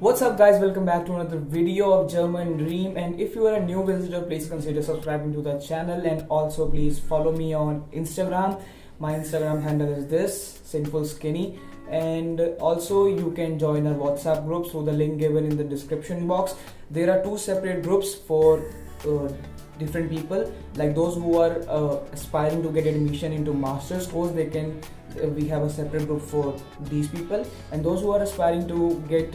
What's up guys, welcome back to another video of German Dream, and if you are a new visitor, please consider subscribing to the channel and also please follow me on Instagram. My Instagram handle is this, Sinful Skinny, and also you can join our WhatsApp group through the link given in the description box. There are two separate groups for different people, like those who are aspiring to get admission into master's course. We have a separate group for these people, and those who are aspiring to get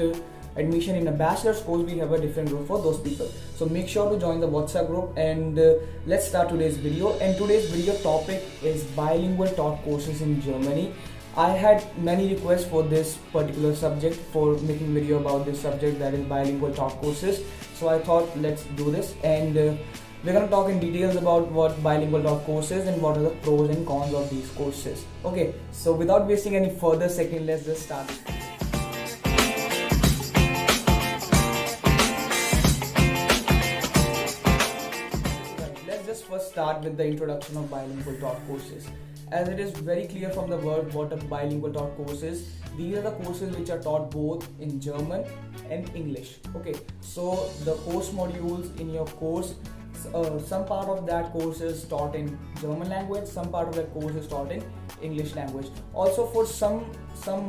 admission in a bachelor's course, we have a different group for those people. So make sure to join the WhatsApp group, and let's start today's video. And today's video topic is bilingual taught courses in Germany. I had many requests for this particular subject, for making video about this subject, that is bilingual taught courses. So I thought let's do this, and we're going to talk in details about what bilingual taught courses and what are the pros and cons of these courses. Okay, so without wasting any further second, let's just start. Let's just first start with the introduction of bilingual taught courses. As it is very clear from the word what a bilingual taught course is, these are the courses which are taught both in German and English. Okay, so the course modules in your course, some part of that course is taught in German language, some part of that course is taught in English language. Also, for some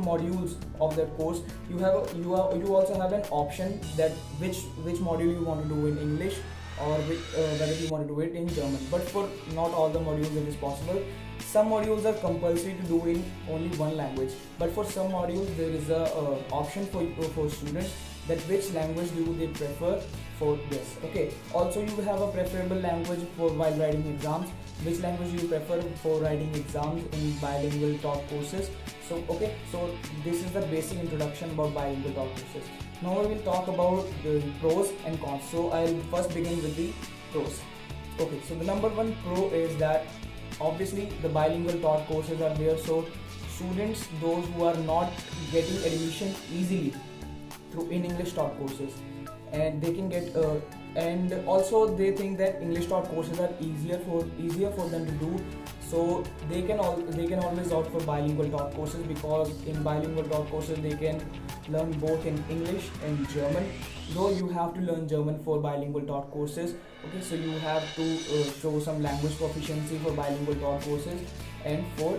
modules of that course, you also have an option that which module you want to do in English, or whether you want to do it in German. But for not all the modules it is possible. Some modules are compulsory to do in only one language, but for some modules there is a option for students that which language do they prefer for this. Okay, also you have a preferable language for while writing exams. Which language do you prefer for writing exams in bilingual taught courses? So okay, so this is the basic introduction about bilingual taught courses. Now we will talk about the pros and cons. So I'll first begin with the pros. Okay, so the number one pro is that obviously the bilingual taught courses are there, so students, those who are not getting admission easily through in English taught courses, and they can get and also they think that English taught courses are easier for them to do, so they can always opt for bilingual taught courses, because in bilingual taught courses they can learn both in English and German. Though you have to learn German for bilingual taught courses. Okay, so you have to show some language proficiency for bilingual taught courses, and for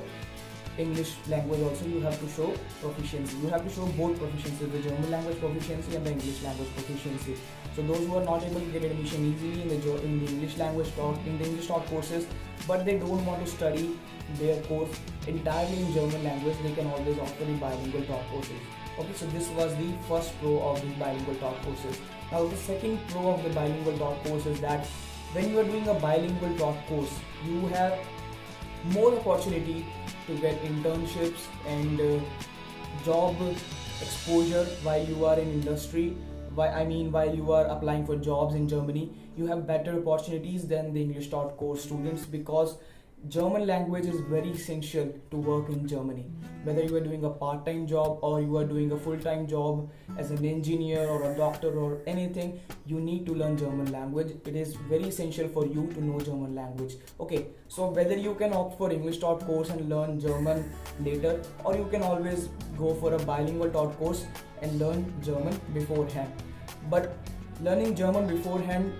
English language also you have to show proficiency. You have to show both proficiency, the German language proficiency and the English language proficiency. So those who are not able to get admission easily in the English language taught courses, but they don't want to study their course entirely in German language, they can always opt for the bilingual taught courses. Okay, so this was the first pro of the bilingual taught courses. Now the second pro of the bilingual taught course is that when you are doing a bilingual taught course, you have more opportunity to get internships and job exposure while you are in industry. While you are applying for jobs in Germany, you have better opportunities than the English taught course students, because German language is very essential to work in Germany. Whether you are doing a part-time job or you are doing a full-time job as an engineer or a doctor or anything, you need to learn German language. It is very essential for you to know German language. Okay, so whether you can opt for English taught course and learn German later, or you can always go for a bilingual taught course and learn German beforehand. But learning German beforehand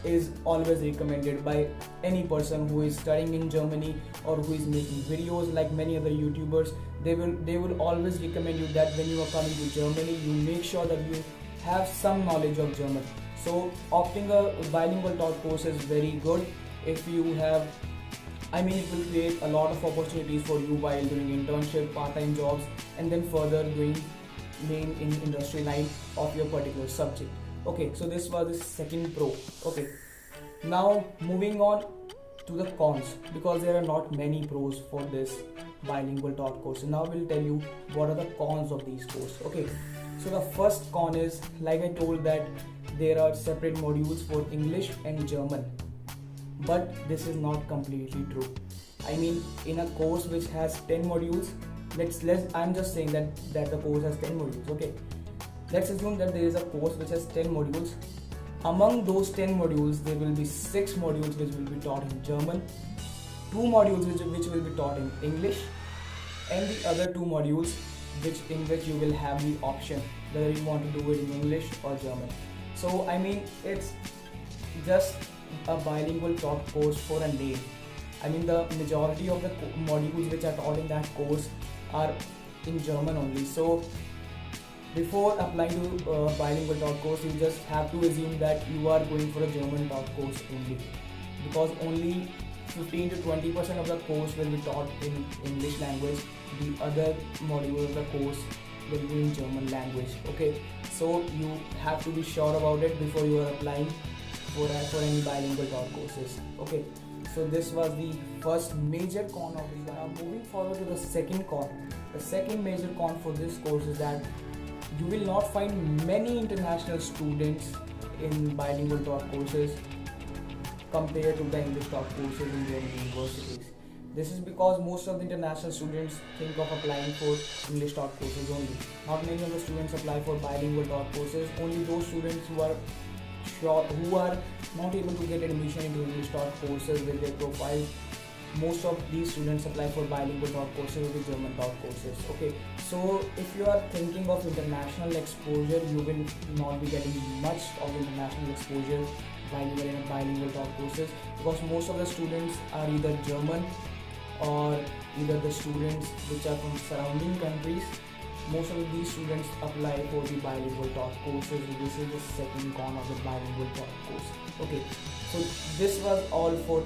is always recommended by any person who is studying in Germany or who is making videos like many other YouTubers. They will always recommend you that when you are coming to Germany, you make sure that you have some knowledge of German. So opting a bilingual taught course is very good. If you have, it will create a lot of opportunities for you while doing internship, part-time jobs, and then further doing main in industry line of your particular subject. Okay, so this was the second pro. Okay, now moving on to the cons, because there are not many pros for this bilingual taught course. Now we'll tell you what are the cons of these courses. Okay, so the first con is, like I told, that there are separate modules for English and German, but this is not completely true. In a course which has 10 modules, I'm just saying that the course has 10 modules. Okay, let's assume that there is a course which has 10 modules. Among those 10 modules, there will be 6 modules which will be taught in German, 2 modules which will be taught in English, and the other 2 modules which you will have the option whether you want to do it in English or German. So I mean, it's just a bilingual taught course for a name. I mean, the majority of the modules which are taught in that course are in German only. So before applying to bilingual taught course, you just have to assume that you are going for a German taught course only, because only 15 to 20% of the course will be taught in English language. The other module of the course will be in German language. Okay, so you have to be sure about it before you are applying for any bilingual taught courses. Okay, so this was the first major con of this. Now moving forward to the second con. The second major con for this course is that you will not find many international students in bilingual taught courses compared to the English taught courses in German universities. This is because most of the international students think of applying for English taught courses only. Not many of the students apply for bilingual taught courses. Only those students who are not able to get admission into English taught courses with their profiles. Most of these students apply for bilingual taught courses or the German taught courses. Okay, so if you are thinking of international exposure, you will not be getting much of international exposure while you are in a bilingual taught courses, because most of the students are either German or either the students which are from surrounding countries. Most of these students apply for the bilingual taught courses. This is the second con of the bilingual taught course. Okay, so this was all for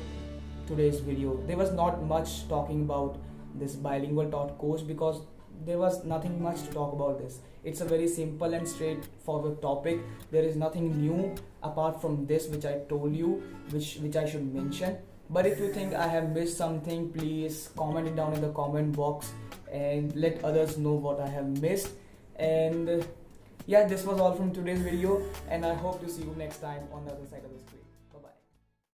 today's video. There was not much talking about this bilingual taught course because there was nothing much to talk about this. It's a very simple and straightforward topic. There is nothing new apart from this which I told you, which I should mention. But if you think I have missed something, please comment it down in the comment box and let others know what I have missed. And yeah, this was all from today's video, and I hope to see you next time on the other side of the screen. Bye bye.